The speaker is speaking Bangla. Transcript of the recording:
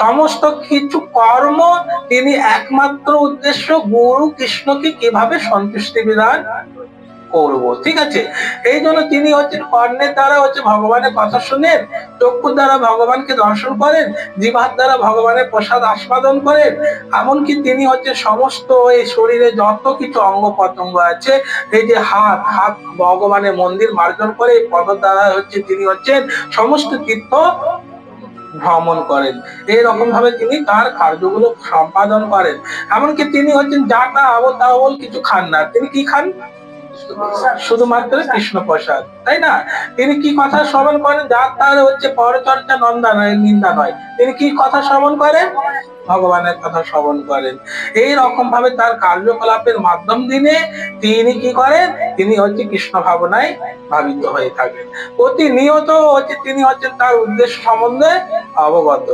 সমস্ত কিছু কর্ম তিনি একমাত্র উদ্দেশ্য গুরু কৃষ্ণকে কিভাবে সন্তুষ্টি বিধান করব, ঠিক আছে। এই জন্য তিনি হচ্ছেন কর্ণের দ্বারা ভগবানের কথা শুনেন, চক্ষুর দ্বারা ভগবানকে দর্শন করেন, জিহ্বার দ্বারা ভগবানের প্রসাদ আস্বাদন করেন, এমনকি তিনি সমস্ত এই শরীরে যত কিছু অঙ্গ প্রত্যঙ্গ আছে, এই যে হাত হাত ভগবানের মন্দির মার্জন করে, পদ দ্বারা তিনি সমস্ত তীর্থ ভ্রমণ করেন। এইরকম ভাবে তিনি তার কার্যগুলো সম্পাদন করেন। এমনকি তিনি যা তা আবল তাবল কিছু খান না। তিনি কি খান? শুধুমাত্র কৃষ্ণ প্রসাদ, তাই না? তিনি কি কথা শ্রবণ করেন? যার তার পরচর্চা নিন্দা নয়। তিনি কি কথা শ্রবণ করেন? ভগবানের কথা শ্রবণ করেন। এই রকম ভাবে তার কার্যকলাপের মাধ্যম দিনে তিনি কি করেন? তিনি কৃষ্ণ ভাবনায় ভাবিত হয়ে থাকেন। প্রতিনিয়ত তিনি তার উদ্দেশ্য সম্বন্ধে অবগত।